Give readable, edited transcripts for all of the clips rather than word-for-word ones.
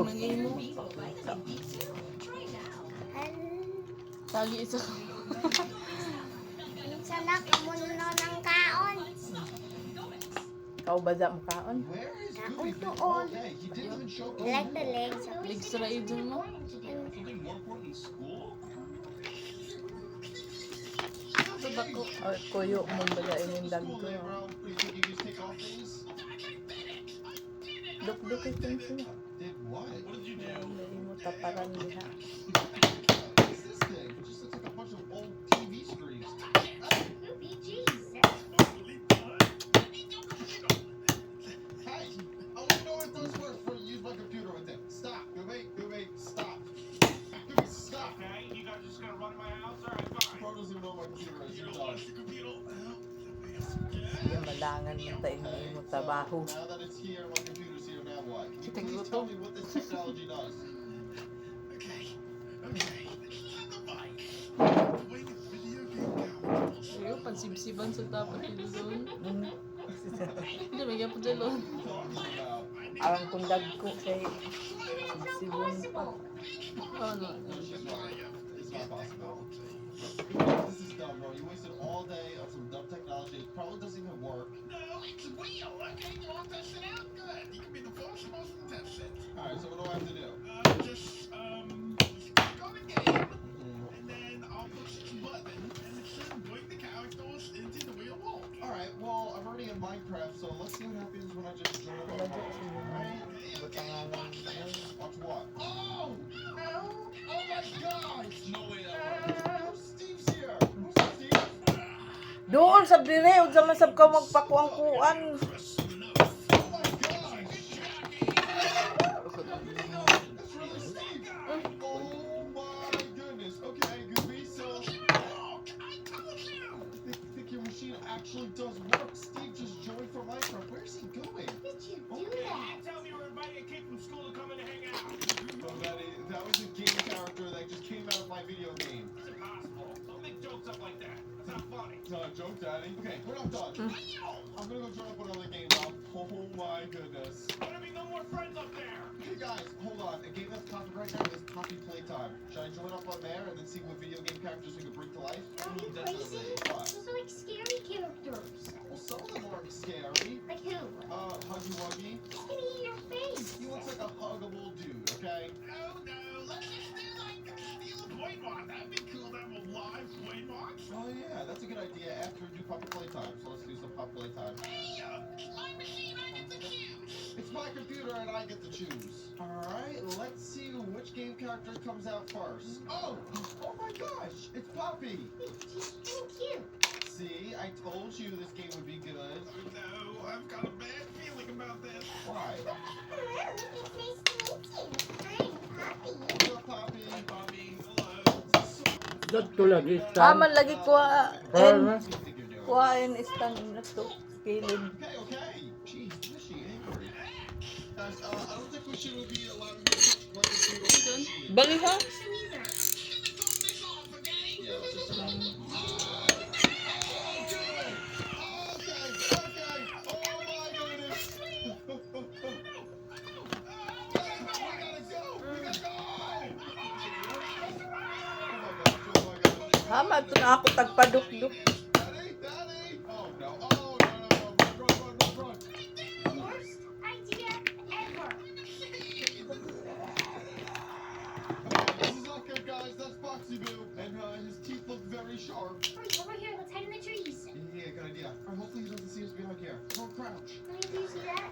Nangimo. Lagi isa ko. Sanak mo ng kaon. Ikaw ba dyan makaon? Kaon tuon. I like the legs. Legs ra idol mo? Sa bako. Ay, kuyo mo ba yung dagko? Duk-duk ito siya. Hindi mo taparan diha. Yung malangan mo tayo mo trabaho. Kita gutom. Ayo, pansibsiban sa dapat ito doon. Hindi, may gapo dyan. Arang kundag ko kay sibsibon pa. Ano? This is dumb, bro. You wasted all day on some dumb technology. It probably doesn't even work. No, it's real. Okay, you all test it out. Good. You can be the first person to test it. Alright, so what do I have to do? Just click on the game, and then I'll push the button, and it should bring the characters into the real world. Alright, well, I'm already in Minecraft, so let's see what happens when I just join up. Alright? Watch what? Oh! Oh my god! No way that works. Steve's here! Who's Steve? Doon sa dire, ug man sab ka magpakuang-kuan. Oh my gosh! That's really Steve! Oh my goodness. Okay, Goofy, so... Think your machine actually does work. Steve just joined from Minecraft. Where's he going? How did you do You that? tell me we're inviting a kid from school to come in and hang out. Oh, that was a game character that just came out of my video game. It's impossible. Don't make jokes up like that. It's not funny. Joke, Daddy. Okay, we're not done. I'm gonna go join up another game now. Oh my goodness. Gonna be no more friends up there. Hey guys, hold on. A game that's popping right now is Poppy Playtime. Should I join up on there and then see what video game characters we can bring to life? Are you crazy? What? Those are like scary characters. Well, some of them aren't scary. Like who? Huggy Wuggy. He's gonna eat your face. He looks like a huggable dude, okay? Oh no, let's just do like steal a Poinmon. That'd be cool to have a live Poinmon. Oh yeah, that's a good idea after we do Poppy Playtime. So let's do some Poppy Playtime. Hey, my machine, I get to choose. It's my computer and I get to choose. Alright, let's see which game character comes out first. Oh my gosh, it's Poppy. He's so cute. See, I told you this game would be good. No, I've got a bad feeling about this. Why? Hello, it's nice to meet you. I'm Poppy. What's up, Poppy? Bobby, hello. Dito lagi Man lagi kuha Ano? and kuha and stand na to kilid. Okay. Jeez, is she angry? Guys, I don't think we should be allowed to play this game. Bali ha? Sweezer. Yeah, let's just Okay. Oh my goodness. We gotta go. Oh my gosh. Hama ito na ako tagpaduk-duk. Daddy. Oh no. Run. Worst idea ever. This is not good, guys. That's Foxy Boo, and his teeth look very sharp. Hurry, over here. Let's hide in the trees. Yeah, good idea. Alright, hopefully he doesn't see us behind here. Don't crouch. Honey, do you see that?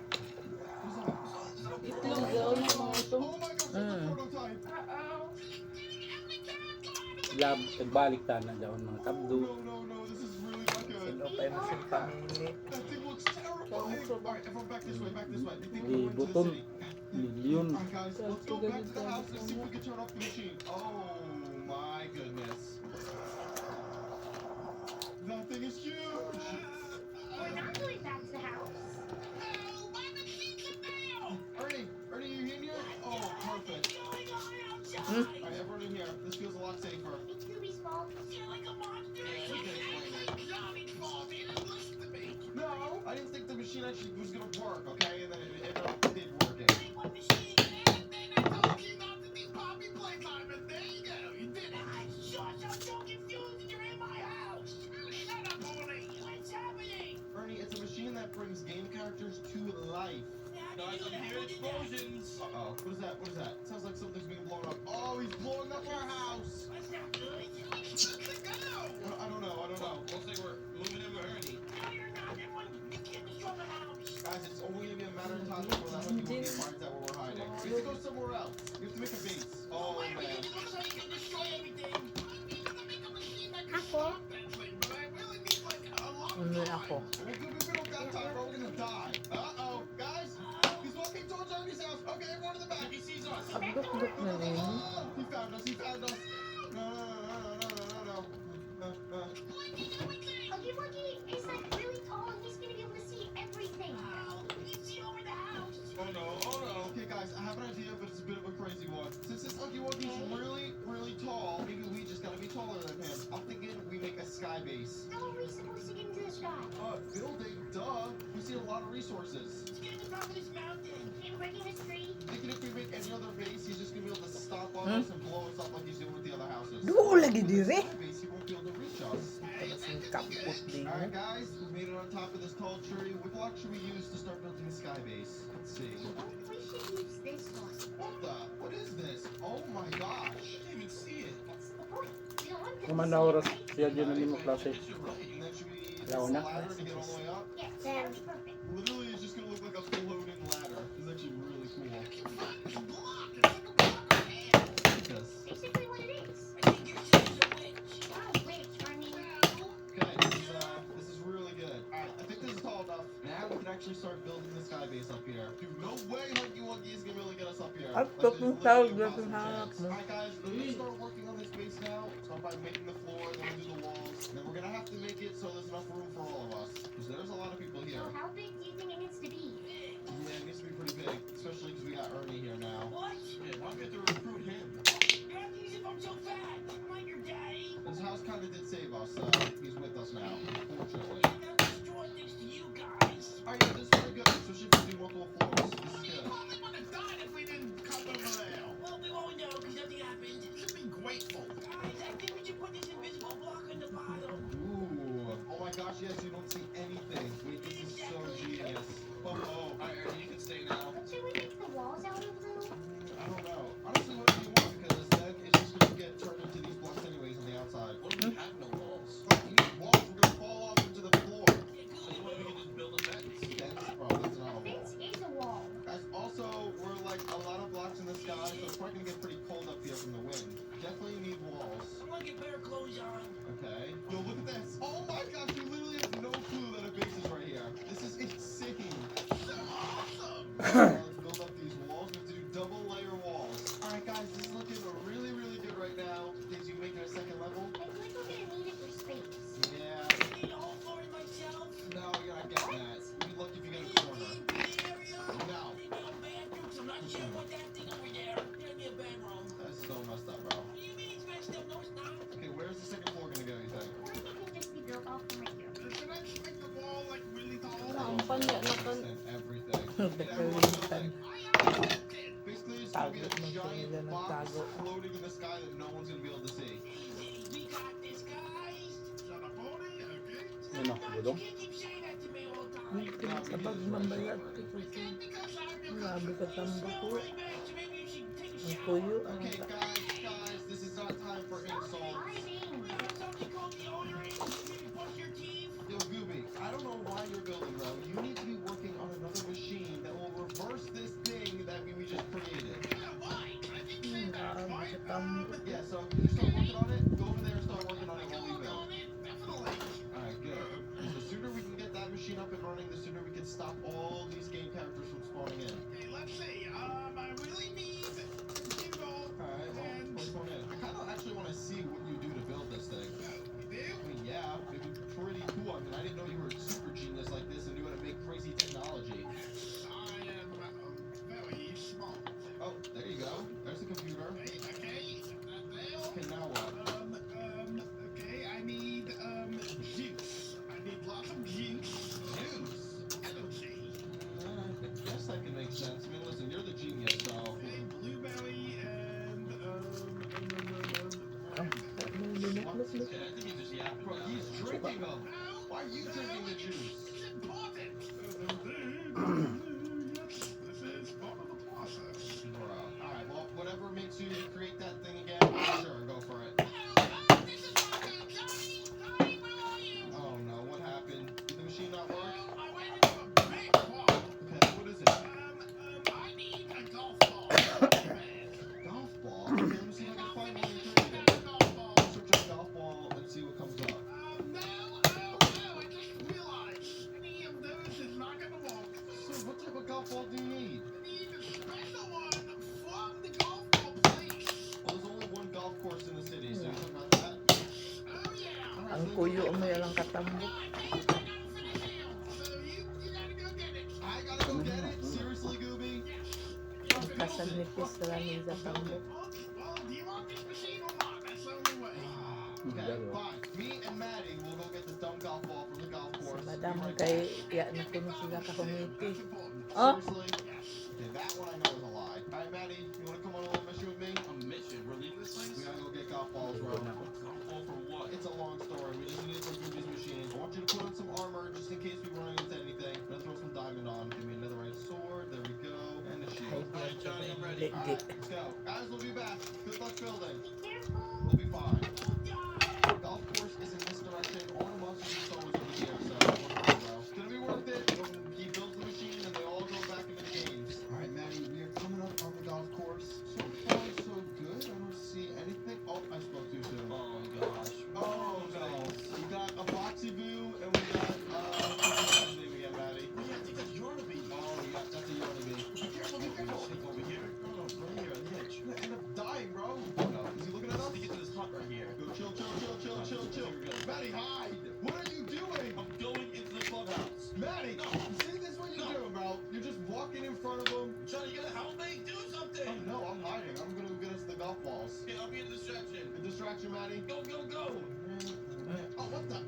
Who's that? Itlog daw ng mga ito. Oh my gosh, that's a prototype. Uh-oh. lab nagbalik ta na daw mga kabdo. No, this is really not good. Sino pa yung masin pamili? That thing looks terrifying. Alright, everyone back this way. They think Di we're going to the buton city. milyon. Alright guys, let's go back to the house and see if we can turn off the machine. Oh my goodness. That thing is huge! We're not going back to the house. Ernie, are you in here? Oh, perfect. Hmm? Alright, everyone in here. This feels a lot safer. It's Scooby's fault. Yeah, we can explain it. No, I didn't think the machine actually was gonna would work, okay? And then it did working. Hey, what machine, man? Then I told you not to do Poppy playtime, and there you go. You did it. Shush, I'm so confused. You're in my house. Shut up, Bonnie. What's happening? Ernie, it's a machine that brings game characters to life. Guys, I'm hearing explosions. Uh-oh. What is that? What is that? Sounds like something's being blown up. Oh, he's blowing up our house! That's not good. Let's go. I don't know. Looks like we're moving in with Ernie. No, you're not. Everyone, you can't destroy my house. Guys, it's only gonna be a matter of time before that Huggy Wuggy finds out where we're hiding. We have to go somewhere else. We have to make a base. Oh, Wait, man. it looks like you can destroy everything. I'm gonna make a machine that can Ako? stop that thing, but I really need like a lot of Ano time. ako? Well, good, we don't got time, bro. We're gonna die. Uh-oh. Guys, he's walking towards Ernie's house. Okay, everyone in the back. He sees us. Ang duk-duk na rin. Oh, he found us. He found us. No. Huggy Wuggy is like really tall and he's gonna be able to see everything. Wow, you see over the house. Oh no. Okay, guys, I have an idea, but it's a bit of a crazy one. Since this Huggy Wuggy's really tall, maybe we just gotta be taller than him. I'm thinking we make a sky base. How are we supposed to get into the sky? Building, duh. We see a lot of resources. Let's get to the top of this mountain. And breaking this tree? Thinking if we make any other base, he's just gonna be able to stop on us and blow us up like he's doing with the other houses. Duo lagi With dire. the sky base, he won't be able to reach us. Kasing kaput din. Alright guys, we made it on top of this tall tree. What block should we use to start building the sky base? Let's see. I think we should use this one. What is this? Oh my gosh. I can't even see it. That's the point. You don't want them to Kumanda see it, oras right? siya din ang mo klase. Yes, you're right. And then should we use Wala a na. ladder to get all the way up? Yes, that would be perfect. Literally, it's just gonna look like a floating ladder. It's actually really cool. It's a block. It's like a block of air. Yes. Basically what it is. I think your shit's a witch. Oh, wait, I mean, Okay, this is really good. Alright, I think this is tall enough. Now we can actually start building the sky base up here. Dude, no way Huggy Wuggy is gonna be able to get us up here. At Like, there's tukong literally tawag a na possible hanap chance. mo. Alright guys, we're gonna start working on this base now. Start by making the floor, then we'll do the walls. Then we're gonna have to make it so there's enough room for all of us. Because there's a lot of people here. so how big do you think it needs to be? Yeah, it needs to be pretty big. Especially because we got Ernie here now. What? Yeah, why do we have to recruit him? You have to use it from so fast. I'm like your daddy. His house kinda did save us. He's with us now, fortunately. Now destroy things to you guys. Alright, yeah, this is pretty good. Especially if we do multiple floors. This is You good. probably would have died if we didn't come over there. Well, we won't know because nothing happened. You should be grateful. Guys, I think we should put this invisible block on the bottom. Ooh. Oh my gosh, yes, you don't see anything. Wait, this is so genius. Oh. Alright, Ernie, you can stay now. But should we make the walls out of though? I don't know. Honestly, what do you want? Because then it's just gonna get turned into these blocks anyways on the outside. What if we have no walls? Fuck, we need walls. We're gonna fall off into the floor. So what if we can just build a fence? Fence? Bro, that's not a wall. Fence is a wall. Guys, also, we're like a lot of blocks in the sky, so it's probably gonna get pretty cold up here from the wind. Definitely need walls. I'm gonna get better clothes on. Okay. Yo, look at this. Oh my gosh, you literally have no clue that a base is right here. This is insane. So awesome! Let's build up these walls. We have to do double layer walls. Alright guys, this is looking really good right now. Did you make it a second level? I feel like we're gonna need it for space. Yeah. I need a whole floor in myself. No, you're not getting that. You'd be lucky if you get a corner. No. Leave me a bathroom, so I'm not sure what that thing over there. Give me a bedroom. That's so messed up, bro. What do you mean it's messed up? No, it's not. Okay, where's the second floor gonna go, you think? Or it can just be built off from right here. Can I just make the wall like really tall? Wala ang panya na kan. And everything. Nagkakalimutan. Basically, it's gonna be a Tago ng giant sila ng box tago. floating in the sky that no one's gonna be able to see. Easy. We got this, guys. Shut up, Bonnie. Okay. Ano, You budong? can't keep saying that to me all the time. Hindi sa pagmambayat ko kasi grabe ka tambo ko. Ang tuyo ang Okay, guys, this is not time for Stop insults. hiding! Yo, Gooby, I don't know why you're building, bro. You need to be working on another machine that will reverse this thing that we just created. grabe ka tambo. Yeah, so can you start working on it? Go over there and start working on it while we build. Alright, good. The sooner we can get that machine up and running, the sooner we can stop all these game characters from spawning in. Let's see. I really need Kindle. Alright, well, what's going in? I kind of actually want to see what you do to build this thing. You do? I mean, yeah, it'd be pretty cool. I mean, I didn't know you were a super genius like this and knew how to make crazy technology. I am very small. Oh, there you go. There's the computer. Okay. Okay, now what? Okay, I need, juice. I need lots of juice. Juice. Energy. Why are you drinking the juice? It's important. This is part of the process. Bro. Alright, well, whatever makes you create that thing again, sure, go for it. This is not good. Johnny, where are you? Oh no, what happened? Did the machine not work? I went into a big ball. Okay, what is it? I need a golf ball. Golf ball? Okay, let me see if I can find one and create it. Golf ball. Search up golf ball and see what comes up. No, I just realized any of those is not gonna work. So, what type of golf ball do you need? I need a special one from the golf ball place. Well, there's only one golf course in the city, so you're talking about that? Oh yeah. Alright, Ang so kuyo mo yalang katambok. So you gotta go get it. I gotta go get it? Seriously, Gooby? Ang kasal nipis sa lamin sa tambok. Well, do you want this machine or not? That's the only way. Okay, Dalawa. fine. Me and Maddie will go get this dumb golf ball from the golf Sa course. madam Be right kay back. iya na kuno sila kahumiti. That's important. Oh, Seriously? Okay, that one I know is a lie. Alright, Maddie, you wanna come on a little mission with me? A mission? We're leaving this place? We gotta go get golf balls, bro. Golf ball for what? It's a long story. We just need it for Gooby's machine. I want you to put on some armor just in case we run into anything. I'm gonna throw some diamond on. Give me another right sword. There we go. And a ay shield. Alright, Johnny, I'm ready. Legi. Alright, let's go. Guys, we'll be back. Good luck building. Careful. We'll be fine. Golf course is in this direction. All the monsters are always over here, so it's gonna be worth it when he builds the machine and they all go back into the games. Alright, Maddie, we are coming up on the golf course. So far, so good. I don't see anything. Oh, I spoke too soon. Oh gosh. Oh no. We got a Boxy Boo and we got what's his name again, Maddie? Oh yeah, I think that's Yarnaby. Oh yeah, that's a Yarnaby. Be careful, be careful. Sneak over here. Oh, right here on the edge. You're gonna end up dying, bro. Oh no. Is he looking at us? Sneak into this hut right here. Go chill. Maddie, hide! What are you doing? I'm going into the clubhouse. Maddie! See, this is what you're doing, bro. You're just walking in front of him. Johnny, you gotta help me. Do something. Oh no, I'm hiding. I'm gonna go get us the golf balls. Okay, I'll be a distraction. A distraction, Maddie. Go, go, go. Oh, what the?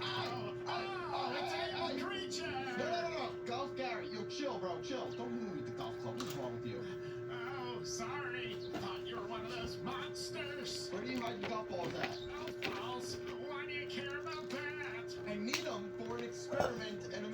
It's a creature. No. Golf Gary, yo, chill, bro, chill. Don't hit me with the golf club. What's wrong with you? Oh, sorry. Thought you were one of those monsters. Where do you hide the golf balls at? Golf balls? Why do you care about that? I need them for an experiment and a